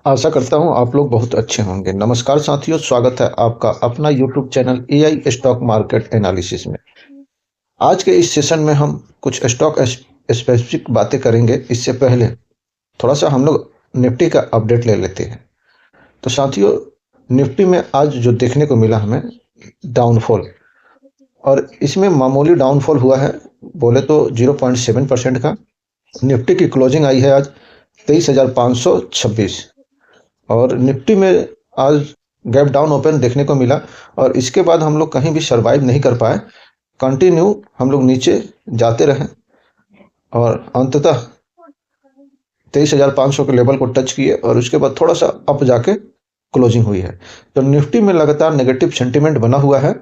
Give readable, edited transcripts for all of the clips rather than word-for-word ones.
आशा करता हूँ आप लोग बहुत अच्छे होंगे। नमस्कार साथियों, स्वागत है आपका अपना YouTube channel AI stock market analysis में। आज के इस सेशन में हम कुछ स्टॉक स्पेसिफिक बातें करेंगे। इससे पहले थोड़ा सा हम लोग निफ्टी का अपडेट ले लेते हैं। तो साथियों, निफ्टी में आज जो देखने को मिला हमें डाउनफॉल, और इसमें मामूली डाउनफॉल हुआ है, बोले तो 0.7% का। निफ्टी की क्लोजिंग आई है आज 23,526, और निफ्टी में आज गैप डाउन ओपन देखने को मिला, और इसके बाद हम लोग कहीं भी सरवाइव नहीं कर पाए। कंटिन्यू हम लोग नीचे जाते रहे और अंततः 23,500 के लेवल को टच किए, और उसके बाद थोड़ा सा अप जाके क्लोजिंग हुई है। तो निफ्टी में लगातार नेगेटिव सेंटिमेंट बना हुआ है।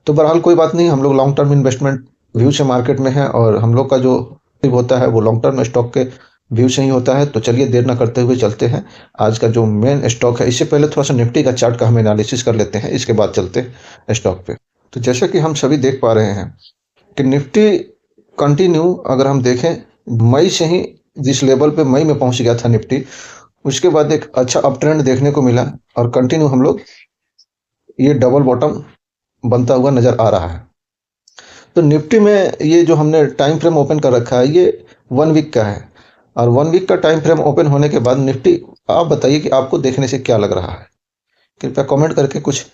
तो बहरहाल कोई बात नहीं, हम लोग लॉन्ग टर्म इन्वेस्टमेंट व्यू से मार्केट में है, और हम लोग का जो होता है वो लॉन्ग टर्म स्टॉक के व्यू से ही होता है। तो चलिए देर ना करते हुए चलते हैं आज का जो मेन स्टॉक है। इससे पहले थोड़ा सा निफ्टी का चार्ट का हम एनालिसिस कर लेते हैं, इसके बाद चलते हैं स्टॉक पे। तो जैसा कि हम सभी देख पा रहे हैं कि निफ्टी कंटिन्यू, अगर हम देखें मई से ही जिस लेवल पे मई में पहुंच गया था निफ्टी, उसके बाद एक अच्छा अप ट्रेंड देखने को मिला, और कंटिन्यू हम लोग ये डबल बॉटम बनता हुआ नजर आ रहा है। तो निफ्टी में ये जो हमने टाइम फ्रेम ओपन कर रखा है, ये 1 वीक का है, और 1 वीक का टाइम फ्रेम ओपन होने के बाद निफ्टी, आप बताइए कि आपको देखने से क्या लग रहा है। कृपया कमेंट करके कुछ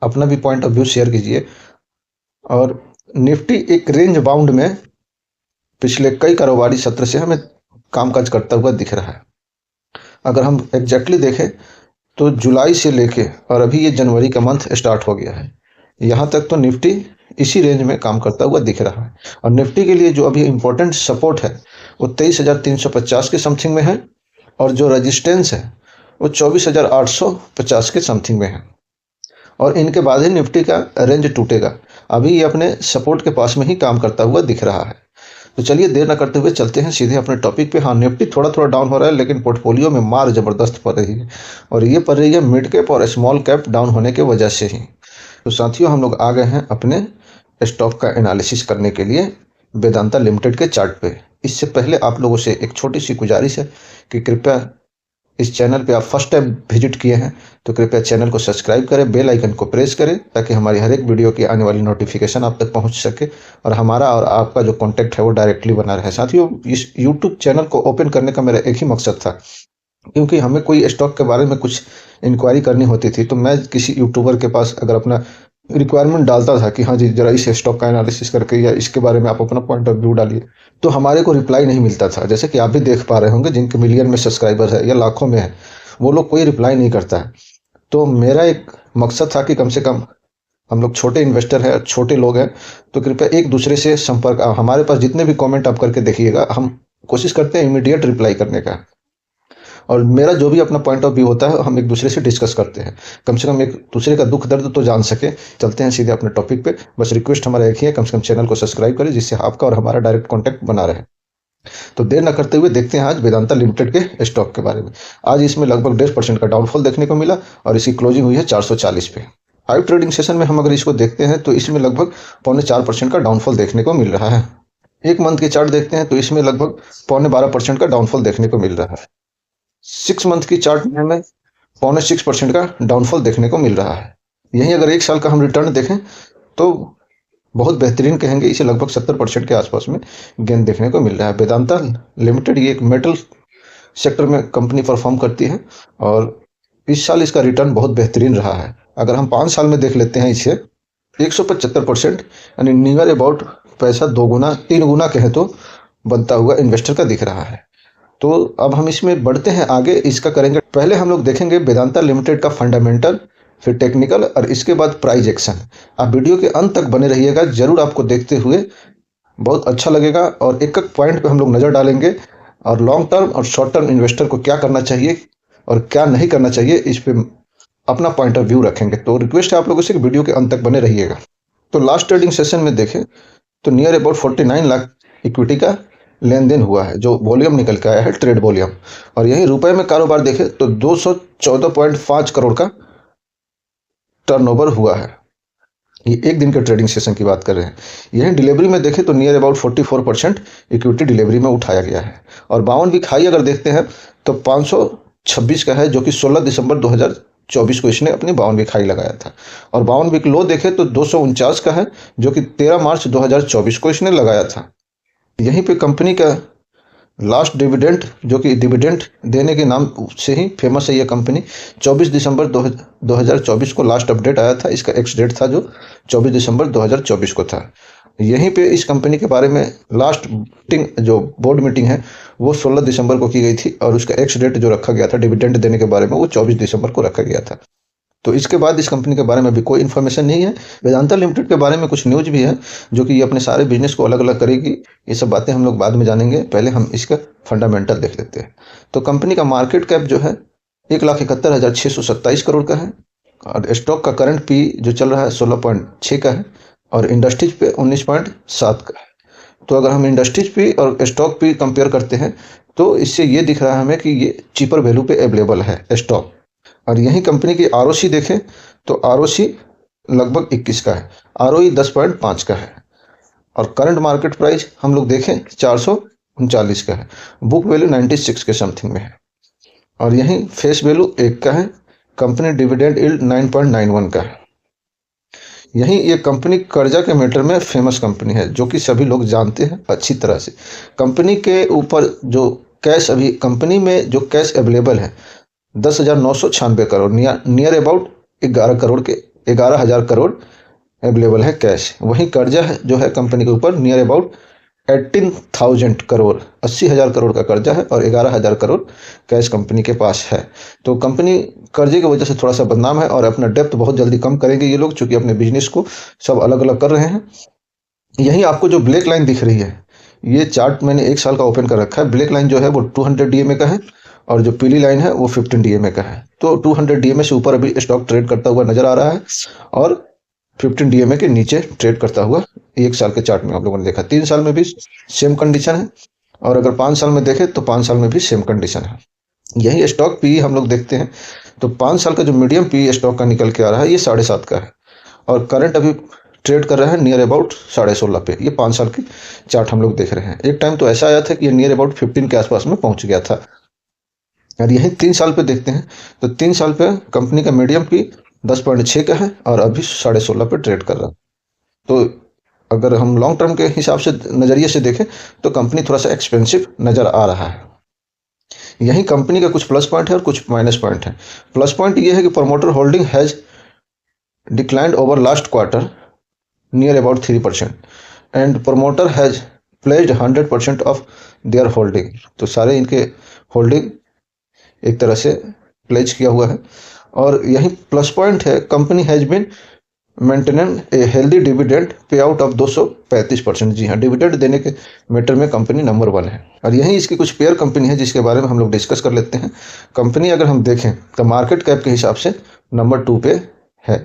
अपना भी पॉइंट ऑफ व्यू शेयर कीजिए। और निफ्टी एक रेंज बाउंड में पिछले कई कारोबारी सत्र से हमें कामकाज करता हुआ दिख रहा है। अगर हम एग्जैक्टली देखें तो जुलाई से लेके और अभी ये जनवरी का मंथ स्टार्ट हो गया है, यहाँ तक तो निफ्टी इसी रेंज में काम करता हुआ दिख रहा है। और निफ्टी के लिए जो अभी इंपॉर्टेंट सपोर्ट है वो 23,350 के समथिंग में है, और जो रेजिस्टेंस है वो 24,850 के समथिंग में है, और इनके बाद ही निफ्टी का रेंज टूटेगा। अभी ये अपने सपोर्ट के पास में ही काम करता हुआ दिख रहा है। तो चलिए देर न करते हुए चलते हैं सीधे अपने टॉपिक पे। हाँ, निफ्टी थोड़ा थोड़ा डाउन हो रहा है, लेकिन पोर्टफोलियो में मार जबरदस्त पड़ रही है, और ये पड़ रही है मिड कैप और स्मॉल कैप डाउन होने के वजह से ही। तो साथियों, हम लोग आ गए हैं अपने स्टॉक का एनालिसिस करने के लिए वेदांता लिमिटेड के चार्ट पे। इससे पहले आप लोगों से एक छोटी सी गुजारिश है कि कृपया इस चैनल पे आप फर्स्ट टाइम विजिट किए हैं तो कृपया चैनल को सब्सक्राइब करें, बेल आइकन को प्रेस करें, ताकि हमारी हर एक वीडियो की आने वाली नोटिफिकेशन आप तक पहुंच सके, और हमारा और आपका जो कांटेक्ट है वो डायरेक्टली बना रहे। साथियों, इस यूट्यूब चैनल को ओपन करने का मेरा एक ही मकसद था, क्योंकि हमें कोई स्टॉक के बारे में कुछ इंक्वायरी करनी होती थी, तो मैं किसी यूट्यूबर के पास अगर अपना रिक्वायरमेंट डालता था कि हाँ जी जरा इस स्टॉक का एनालिसिस करके या इसके बारे में आप अपना पॉइंट ऑफ व्यू डालिए, तो हमारे को रिप्लाई नहीं मिलता था। जैसे कि आप भी देख पा रहे होंगे, जिनके मिलियन में सब्सक्राइबर है या लाखों में है, वो लोग कोई रिप्लाई नहीं करता है। तो मेरा एक मकसद था कि कम से कम हम लोग छोटे इन्वेस्टर हैं, छोटे लोग हैं, तो कृपया एक दूसरे से संपर्क, हमारे पास जितने भी कमेंट आप करके देखिएगा, हम कोशिश करते हैं इमीडिएट रिप्लाई करने का, और मेरा जो भी अपना पॉइंट ऑफ व्यू होता है हम एक दूसरे से डिस्कस करते हैं, कम से कम एक दूसरे का दुख दर्द तो जान सके। चलते हैं सीधे अपने टॉपिक पे। बस रिक्वेस्ट हमारा एक ही है, कम से कम चैनल को सब्सक्राइब करें, जिससे आपका और हमारा डायरेक्ट कॉन्टैक्ट बना रहे। तो देर न करते हुए देखते हैं आज वेदांता लिमिटेड के स्टॉक के बारे में। आज इसमें लगभग 1.5% का डाउनफॉल देखने को मिला, और इसकी क्लोजिंग हुई है 440 पे। 5 ट्रेडिंग सेशन में हम अगर इसको देखते हैं तो इसमें लगभग 0.25% का डाउनफॉल देखने को मिल रहा है। एक मंथ के चार्ट देखते हैं तो इसमें लगभग 0.12% का डाउनफॉल देखने को मिल रहा है। 6 मंथ की चार्ट में हमें 0.6% का डाउनफॉल देखने को मिल रहा है। यहीं अगर एक साल का हम रिटर्न देखें तो बहुत बेहतरीन कहेंगे, इसे लगभग 70% के आसपास में गेन देखने को मिल रहा है। वेदांता लिमिटेड ये एक मेटल सेक्टर में कंपनी परफॉर्म करती है, और इस साल इसका रिटर्न बहुत बेहतरीन रहा है। अगर हम 5 साल में देख लेते हैं इसे, 175%, यानी नियर अबाउट पैसा 2 गुना 3 गुना कहें तो बनता हुआ इन्वेस्टर का दिख रहा है। तो अब हम इसमें बढ़ते हैं आगे, इसका करेंगे। पहले हम लोग देखेंगे वेदांता लिमिटेड का फंडामेंटल, फिर टेक्निकल, और इसके बाद प्राइस एक्शन। आप वीडियो के अंत तक बने रहिएगा, जरूर आपको देखते हुए बहुत अच्छा लगेगा, और एक एक पॉइंट पे हम लोग नज़र डालेंगे, और लॉन्ग टर्म और शॉर्ट टर्म इन्वेस्टर को क्या करना चाहिए और क्या नहीं करना चाहिए, इस पे अपना पॉइंट ऑफ व्यू रखेंगे। तो रिक्वेस्ट है आप लोगों से कि वीडियो के अंत तक बने रहिएगा। तो लास्ट ट्रेडिंग सेशन में देखें तो नियर अबाउट 49 लाख इक्विटी का लेन देन हुआ है, जो वॉल्यूम निकल के आया है, ट्रेड वॉल्यूम। और यही रुपए में कारोबार देखें तो 214.5 करोड़ का टर्नओवर हुआ है। ये एक दिन के ट्रेडिंग सेशन की बात कर रहे हैं। यही डिलीवरी में देखें तो नियर अबाउट 44% इक्विटी डिलीवरी में उठाया गया है। और 52 वीक हाई अगर देखते हैं तो 26 का है, जो कि 16 दिसंबर 2024 को इसने अपनी 52वीं खाई लगाया था। और 52वीं लो देखे तो 249 का है, जो कि 13 मार्च 2024 को इसने लगाया था। यहीं पे कंपनी का लास्ट डिविडेंड, जो कि डिविडेंड देने के नाम से ही फेमस है ये कंपनी, 24 दिसंबर 2024 को लास्ट अपडेट आया था। इसका एक्स डेट था जो 24 दिसंबर 2024 को था। यहीं पे इस कंपनी के बारे में लास्ट मीटिंग, जो बोर्ड मीटिंग है, वो 16 दिसंबर को की गई थी और उसका एक्स डेट जो रखा गया था डिविडेंड देने के बारे में, वो 24 दिसंबर को रखा गया था। तो इसके बाद इस कंपनी के बारे में अभी कोई इन्फॉर्मेशन नहीं है। वेदांता लिमिटेड के बारे में कुछ न्यूज भी है, जो कि ये अपने सारे बिजनेस को अलग अलग करेगी। ये सब बातें हम लोग बाद में जानेंगे, पहले हम इसका फंडामेंटल देख लेते हैं। तो कंपनी का मार्केट कैप जो है 1,71,627 करोड़ का है, और स्टॉक का करंट पी जो चल रहा है 16.6 का है, और इंडस्ट्रीज पे 19.7 का है। तो अगर हम इंडस्ट्रीज पी और स्टॉक पी कंपेयर करते हैं तो इससे ये दिख रहा है हमें कि ये चीपर वैल्यू पे अवेलेबल है स्टॉक। और यही कंपनी की आरओसी देखें तो आरओसी लगभग 21 का है, आरओई 10.5 का है, और करंट मार्केट प्राइस हम लोग देखें 439 का है, बुक वैल्यू 96 के समथिंग में है, और यहीं फेस वैल्यू 1 का है। कंपनी डिविडेंड यील्ड 9.91 का है। यही ये कंपनी कर्जा के मैटर में फेमस कंपनी है, जो कि सभी लोग जानते हैं अच्छी तरह से। कंपनी के ऊपर जो कैश, अभी कंपनी में जो कैश अवेलेबल है 10,996 crore, near about 11,000 crore available है कैश। वहीं कर्जा है जो है कंपनी के ऊपर नियर अबाउट 18,000 करोड़, 80,000 करोड़ का कर्जा है, और 11,000 करोड़ कैश कंपनी के पास है। तो कंपनी कर्जे की वजह से थोड़ा सा बदनाम है, और अपना डेप्थ बहुत जल्दी कम करेंगे ये लोग, चूंकि अपने बिजनेस को सब अलग अलग कर रहे हैं। यहीं आपको जो ब्लैक लाइन दिख रही है, ये चार्ट मैंने 1 साल का ओपन कर रखा है। ब्लैक लाइन जो है वो 200 डीएमए का है, और जो पीली लाइन है वो 15 डीएमए का है। तो 200 डीएमए से ऊपर अभी स्टॉक ट्रेड करता हुआ नजर आ रहा है, और 15 डीएमए के नीचे ट्रेड करता हुआ 1 साल के चार्ट में आप लोगों ने देखा। 3 साल में भी सेम कंडीशन है, और अगर 5 साल में देखें तो 5 साल में भी सेम कंडीशन है। यही स्टॉक पी हम लोग देखते हैं तो 5 साल का जो मीडियम पी स्टॉक का निकल के आ रहा है ये 7.5 का है, और करंट अभी ट्रेड कर रहा है नियर अबाउट 16.5 पे। ये 5 साल की चार्ट हम लोग देख रहे हैं। एक टाइम तो ऐसा आया था कि ये नियर अबाउट 15 के आसपास में पहुंच गया था। और यही 3 साल पे देखते हैं तो 3 साल पे कंपनी का मीडियम पी 10.6 का है, और अभी 16.5 पे ट्रेड कर रहा है। तो अगर हम लॉन्ग टर्म के हिसाब से नज़रिए से देखें तो कंपनी थोड़ा सा एक्सपेंसिव नज़र आ रहा है। यही कंपनी का कुछ प्लस पॉइंट है और कुछ माइनस पॉइंट है। प्लस पॉइंट ये है कि promoter holding has declined over last quarter near about 3%, and promoter has pledged 100% of their holding. तो सारे इनके होल्डिंग एक तरह से प्लेज किया हुआ है। और यही प्लस पॉइंट है, company has been maintain a healthy dividend pay out of 235%। जी हाँ, डिविडेंड देने के मैटर में कंपनी नंबर 1 है। और यही इसकी कुछ पेयर कंपनी है जिसके बारे में हम लोग डिस्कस कर लेते हैं। कंपनी अगर हम देखें तो मार्केट कैप के हिसाब से नंबर 2 पे है।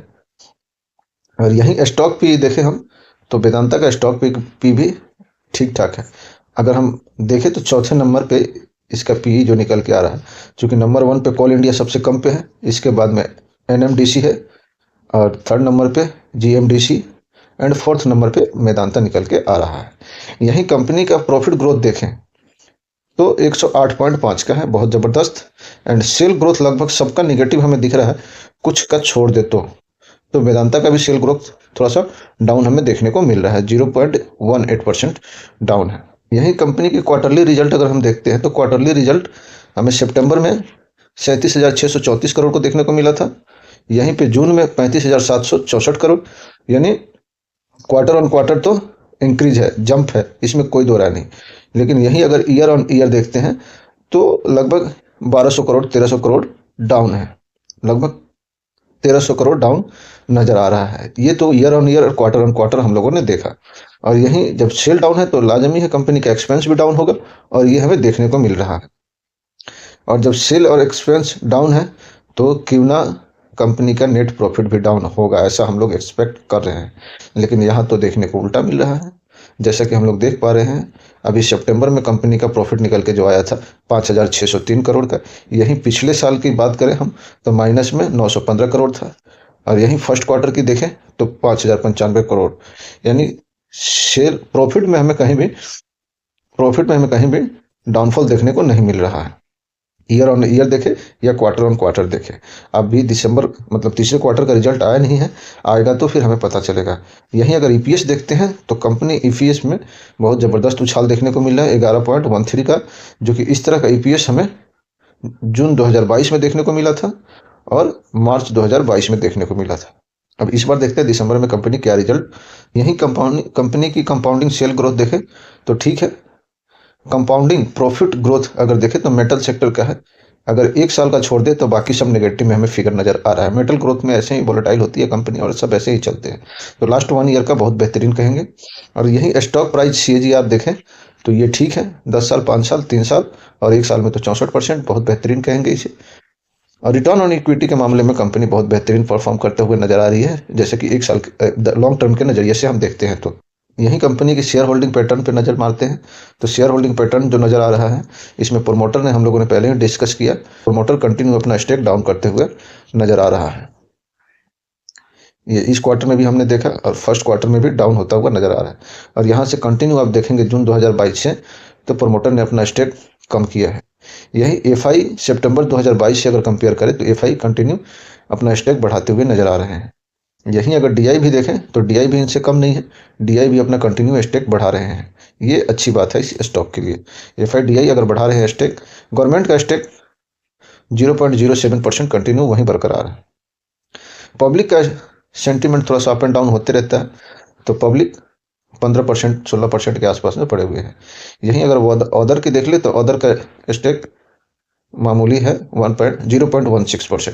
और यही स्टॉक पी देखें हम तो वेदांता का स्टॉक पी भी ठीक ठाक है। अगर हम देखें तो चौथे नंबर पे इसका पी जो निकल के आ रहा है, चूँकि नंबर 1 पे कोल इंडिया सबसे कम पे है, इसके बाद में एनएमडीसी है, और 3rd नंबर पे जीएमडीसी, एंड 4th नंबर पे वेदांता निकल के आ रहा है। यही कंपनी का प्रॉफिट ग्रोथ देखें तो 108.5 का है, बहुत ज़बरदस्त। एंड सेल ग्रोथ लगभग सबका निगेटिव हमें दिख रहा है, कुछ का छोड़ दे तो वेदांता का भी सेल ग्रोथ थोड़ा सा डाउन हमें देखने को मिल रहा है, 0.18% डाउन है। यही कंपनी की क्वार्टरली रिजल्ट अगर हम देखते हैं तो क्वार्टरली रिजल्ट हमें सितंबर में 37,634 करोड़ को देखने को मिला था। यहीं पे जून में 35,764 करोड़, यानी क्वार्टर ऑन क्वार्टर तो इंक्रीज है, जंप है, इसमें कोई दो राय नहीं। लेकिन यही अगर ईयर ऑन ईयर देखते हैं तो लगभग 1200 करोड़ 1300 करोड़ डाउन है, लगभग 1300 करोड़ डाउन नजर आ रहा है। ये तो ईयर ऑन ईयर और क्वार्टर ऑन क्वार्टर हम लोगों ने देखा। और यही जब सेल डाउन है तो लाजमी है कंपनी का एक्सपेंस भी डाउन होगा, और ये हमें देखने को मिल रहा है। और जब सेल और एक्सपेंस डाउन है तो क्यों ना कंपनी का नेट प्रॉफिट भी डाउन होगा, ऐसा हम लोग एक्सपेक्ट कर रहे हैं। लेकिन यहाँ तो देखने को उल्टा मिल रहा है। जैसा कि हम लोग देख पा रहे हैं, अभी सितंबर में कंपनी का प्रॉफिट निकल के जो आया था 5,603 करोड़ का। यही पिछले साल की बात करें हम तो माइनस में 915 करोड़ था। और यही फर्स्ट क्वार्टर की देखें तो 5,095 करोड़, यानी शेयर प्रॉफिट में हमें कहीं भी डाउनफॉल देखने को नहीं मिल रहा है। ईयर ऑन ईयर देखे या क्वार्टर ऑन क्वार्टर देखे। अभी दिसंबर मतलब तीसरे क्वार्टर का रिजल्ट आया नहीं है, आएगा तो फिर हमें पता चलेगा। यहीं अगर ईपीएस देखते हैं तो कंपनी ईपीएस में बहुत ज़बरदस्त उछाल देखने को मिल रहा है 11.13 का, जो कि इस तरह का ईपीएस हमें जून 2022 में देखने को मिला था और मार्च 2022 में देखने को मिला था। अब इस बार देखते हैं दिसंबर में कंपनी क्या रिजल्ट। यही कंपनी की कंपाउंडिंग सेल ग्रोथ देखें तो ठीक है। कंपाउंडिंग प्रॉफिट ग्रोथ अगर देखें तो मेटल सेक्टर का है, अगर एक साल का छोड़ दे तो बाकी सब नेगेटिव में हमें फिगर नजर आ रहा है। मेटल ग्रोथ में ऐसे ही वोलेटाइल होती है कंपनी और सब ऐसे ही चलते हैं। तो लास्ट 1 ईयर का बहुत बेहतरीन कहेंगे। और यही स्टॉक प्राइस CAGR देखें तो ये ठीक है, 10 साल, 5 साल, 3 साल और 1 साल में तो 64%, बहुत बेहतरीन कहेंगे इसे। और रिटर्न ऑन इक्विटी के मामले में कंपनी बहुत बेहतरीन परफॉर्म करते हुए नजर आ रही है, जैसे कि 1 साल लॉन्ग टर्म के नजरिए से हम देखते हैं। तो यही कंपनी की शेयर होल्डिंग पैटर्न पे नजर मारते हैं। तो शेयर होल्डिंग पैटर्न जो नजर आ रहा है, इसमें प्रोमोटर ने हम लोगों ने पहले ही डिस्कस किया, प्रोमोटर कंटिन्यू अपना स्टेक डाउन करते हुए नजर आ रहा है। ये इस क्वार्टर में भी हमने देखा और फर्स्ट क्वार्टर में भी डाउन होता हुआ नजर आ रहा है। और यहाँ से कंटिन्यू आप देखेंगे जून 2022 से तो प्रोमोटर ने अपना स्टेक कम किया है। यही एफआई सितंबर 2022 से अगर कंपेयर करें तो एफआई कंटिन्यू अपना स्टेक बढ़ाते हुए नजर आ रहे हैं। यहीं अगर डीआई भी देखें तो डीआई भी इनसे कम नहीं है, डीआई भी अपना कंटिन्यू स्टेक बढ़ा रहे हैं। ये अच्छी बात है इस स्टॉक के लिए। एफआई डीआई अगर बढ़ा रहे हैं स्टेक, गवर्नमेंट का स्टेक 0.07% कंटिन्यू वहीं बरकरार है। पब्लिक का सेंटीमेंट थोड़ा सा अप एंड डाउन होते रहता है, तो पब्लिक 15% 16% के आसपास में पड़े हुए हैं। यहीं अगर अदर की देख ले तो अदर का स्टेक मामूली है 0.16%।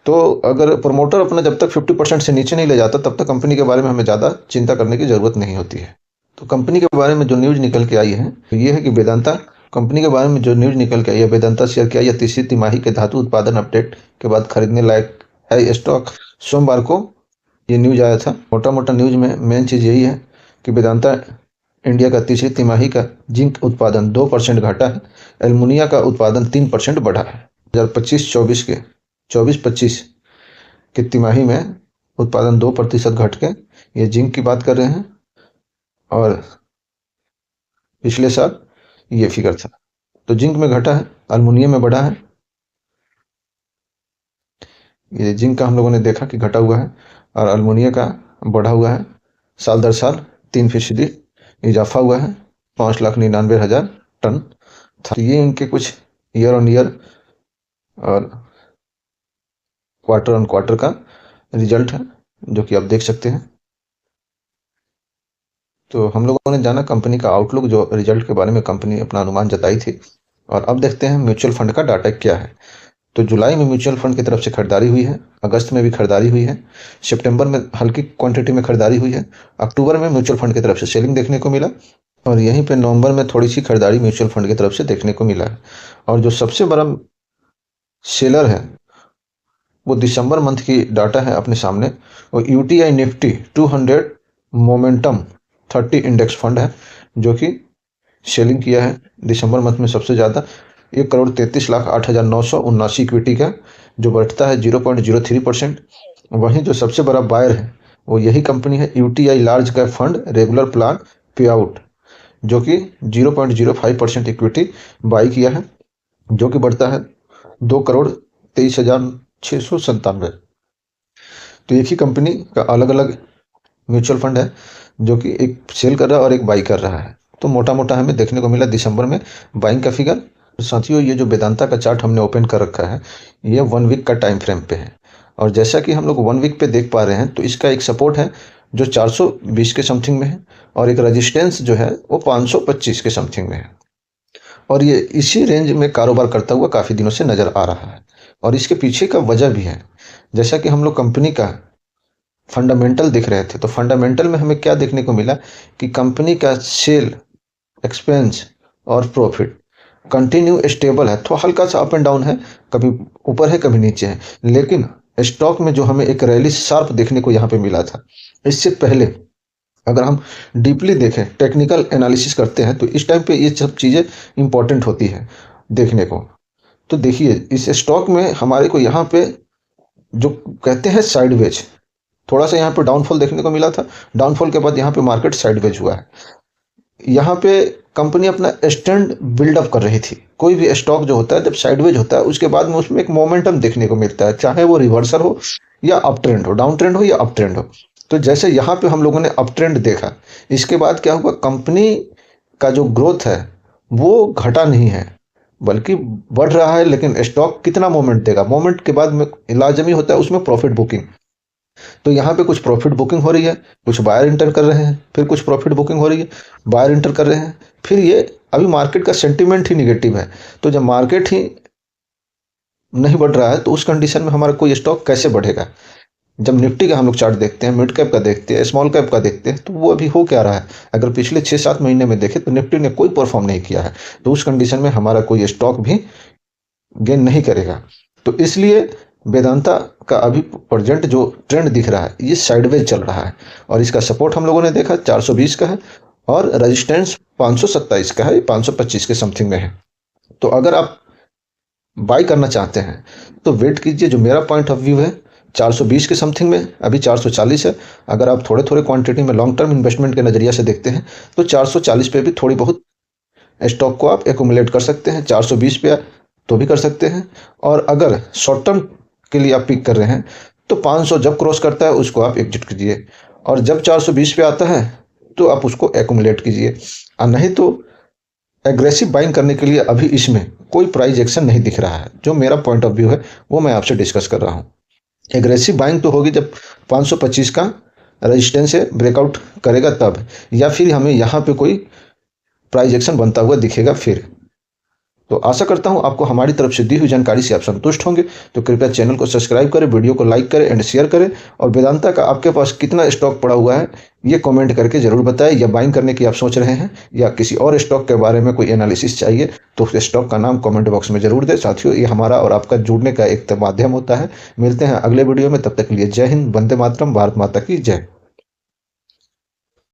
तो अगर प्रमोटर अपना जब तक 50% से नीचे नहीं ले जाता तब तक कंपनी के बारे में हमें ज़्यादा चिंता करने की ज़रूरत नहीं होती है। तो कंपनी के बारे में जो न्यूज़ निकल के आई है तो ये है कि वेदांता कंपनी के बारे में जो न्यूज़ निकल के आई है, वेदांता शेयर किया या तीसरी तिमाही के धातु उत्पादन अपडेट के बाद खरीदने लायक है स्टॉक। सोमवार को ये न्यूज़ आया था। मोटा मोटा न्यूज़ में मेन चीज़ यही है कि वेदांता इंडिया का तीसरी तिमाही का जिंक उत्पादन 2% घटा है, एल्युमिनिया का उत्पादन 3% बढ़ा है। 2025-24 के 24-25 की तिमाही में उत्पादन 2% घट के ये जिंक की बात कर रहे हैं और पिछले साल ये फिगर था। तो जिंक में घटा है, एल्युमिनियम में बढ़ा है। ये जिंक का हम लोगों ने देखा कि घटा हुआ है और एल्युमिनियम का बढ़ा हुआ है। साल दर साल 3% इजाफा हुआ है, 5,99,000 टन था। ये इनके कुछ ईयर ऑन ईयर और क्वार्टर ऑन क्वार्टर का रिजल्ट है जो कि आप देख सकते हैं। तो हम लोगों ने जाना कंपनी का आउटलुक, जो रिजल्ट के बारे में कंपनी अपना अनुमान जताई थी। और अब देखते हैं म्यूचुअल फंड का डाटा क्या है। तो जुलाई में म्यूचुअल फंड की तरफ से खरीदारी हुई है, अगस्त में भी खरीदारी हुई है, सितंबर में हल्की क्वांटिटी में खरीदारी हुई है, अक्टूबर में म्यूचुअल फंड की तरफ से सेलिंग देखने को मिला और यहीं पे नवंबर में थोड़ी सी खरीदारी म्यूचुअल फंड की तरफ से देखने को मिला है। और जो सबसे बड़ा सेलर है वो दिसंबर मंथ की डाटा है अपने सामने, वो UTI Nifty 200 momentum 30 index fund है, जो कि सेलिंग किया है दिसंबर मंथ में सबसे ज़्यादा 1,33,08,979 इक्विटी का, जो बढ़ता है 0.03%। वहीं जो सबसे बड़ा बायर है वो यही कंपनी है, UTI large cap fund regular plan पे आउट, जो कि 0.05% इक्विटी बाई किया है, जो कि बढ़ता है 2,23,697। तो एक ही कंपनी का अलग अलग म्यूचुअल फंड है जो कि एक सेल कर रहा है और एक बाई कर रहा है। तो मोटा मोटा हमें देखने को मिला दिसंबर में बाइंग का फिगर। साथियों, ये जो वेदांता का चार्ट हमने ओपन कर रखा है ये 1 वीक का टाइम फ्रेम पे है और जैसा कि हम लोग 1 वीक पे देख पा रहे हैं तो इसका एक सपोर्ट है जो 420 के समथिंग में है और एक रेजिस्टेंस जो है वो 525 के समथिंग में है और ये इसी रेंज में कारोबार करता हुआ काफ़ी दिनों से नज़र आ रहा है। और इसके पीछे का वजह भी है, जैसा कि हम लोग कंपनी का फंडामेंटल देख रहे थे तो फंडामेंटल में हमें क्या देखने को मिला कि कंपनी का सेल, एक्सपेंस और प्रॉफिट कंटिन्यू स्टेबल है। थोड़ा हल्का सा अप एंड डाउन है, कभी ऊपर है कभी नीचे है, लेकिन स्टॉक में जो हमें एक रैली शार्प देखने को यहाँ पे मिला था। इससे पहले अगर हम डीपली देखें, टेक्निकल एनालिसिस करते हैं तो इस टाइम पे ये सब चीज़ें इंपॉर्टेंट होती है देखने को। तो देखिए इस स्टॉक में हमारे को यहाँ पे जो कहते हैं साइडवेज, थोड़ा सा यहाँ पे डाउनफॉल देखने को मिला था। डाउनफॉल के बाद यहाँ पे मार्केट साइडवेज हुआ है। यहाँ पे कंपनी अपना स्टैंड बिल्डअप कर रही थी। कोई भी स्टॉक जो होता है जब साइडवेज होता है उसके बाद में उसमें एक मोमेंटम देखने को मिलता है, चाहे वो रिवर्सल हो या अप ट्रेंड हो, डाउन ट्रेंड हो या अप ट्रेंड हो। तो जैसे यहाँ पे हम लोगों ने अप ट्रेंड देखा, इसके बाद क्या हुआ, कंपनी का जो ग्रोथ है वो घटा नहीं है बल्कि बढ़ रहा है। लेकिन स्टॉक कितना मोमेंट देगा, मोमेंट के बाद में लाजमी होता है उसमें प्रॉफिट बुकिंग। तो यहाँ पे कुछ प्रॉफिट बुकिंग हो रही है, कुछ बायर इंटर कर रहे हैं, फिर कुछ प्रॉफिट बुकिंग हो रही है, बायर इंटर कर रहे हैं, फिर ये अभी मार्केट का सेंटीमेंट ही निगेटिव है। तो जब मार्केट ही नहीं बढ़ रहा है तो उस कंडीशन में हमारा कोई स्टॉक कैसे बढ़ेगा। जब निफ्टी का हम लोग चार्ट देखते हैं, मिड कैप का देखते हैं, स्मॉल कैप का देखते हैं, तो वो अभी हो क्या रहा है। अगर पिछले 6-7 महीने में देखें तो निफ्टी ने कोई परफॉर्म नहीं किया है। तो उस कंडीशन में हमारा कोई स्टॉक भी गेन नहीं करेगा। तो इसलिए वेदांता का अभी प्रेजेंट जो ट्रेंड दिख रहा है ये साइडवेज चल रहा है, और इसका सपोर्ट हम लोगों ने देखा 420 का है और रेजिस्टेंस 527 का है, 525 के समथिंग में है। तो अगर आप बाई करना चाहते हैं तो वेट कीजिए। जो मेरा पॉइंट ऑफ व्यू है 420 के समथिंग में, अभी 440 है। अगर आप थोड़े थोड़े क्वांटिटी में लॉन्ग टर्म इन्वेस्टमेंट के नज़रिया से देखते हैं तो 440 पे भी थोड़ी बहुत स्टॉक को आप एकुमुलेट कर सकते हैं। 420 पे तो भी कर सकते हैं, और अगर शॉर्ट टर्म के लिए आप पिक कर रहे हैं तो 500 जब क्रॉस करता है उसको आप एग्जिट कीजिए, और जब 420 पे आता है तो आप उसको एकुमुलेट कीजिए। और नहीं तो एग्रेसिव बाइंग करने के लिए अभी इसमें कोई प्राइस एक्शन नहीं दिख रहा है। जो मेरा पॉइंट ऑफ व्यू है वो मैं आपसे डिस्कस कर रहा हूँ। एग्रेसिव बाइंग तो होगी जब 525 का रेजिस्टेंस से ब्रेकआउट करेगा तब, या फिर हमें यहाँ पे कोई प्राइस एक्शन बनता हुआ दिखेगा फिर। तो आशा करता हूँ आपको हमारी तरफ से दी हुई जानकारी से आप संतुष्ट होंगे। तो कृपया चैनल को सब्सक्राइब करें, वीडियो को लाइक करें एंड शेयर करें, और वेदांता का आपके पास कितना स्टॉक पड़ा हुआ है ये कमेंट करके जरूर बताएं। या बाइंग करने की आप सोच रहे हैं या किसी और स्टॉक के बारे में कोई एनालिसिस चाहिए तो उस स्टॉक का नाम कमेंट बॉक्स में जरूर दें। साथियों, ये हमारा और आपका जुड़ने का एक माध्यम होता है। मिलते हैं अगले वीडियो में, तब तक के लिए जय हिंद, वंदे मातरम, भारत माता की जय।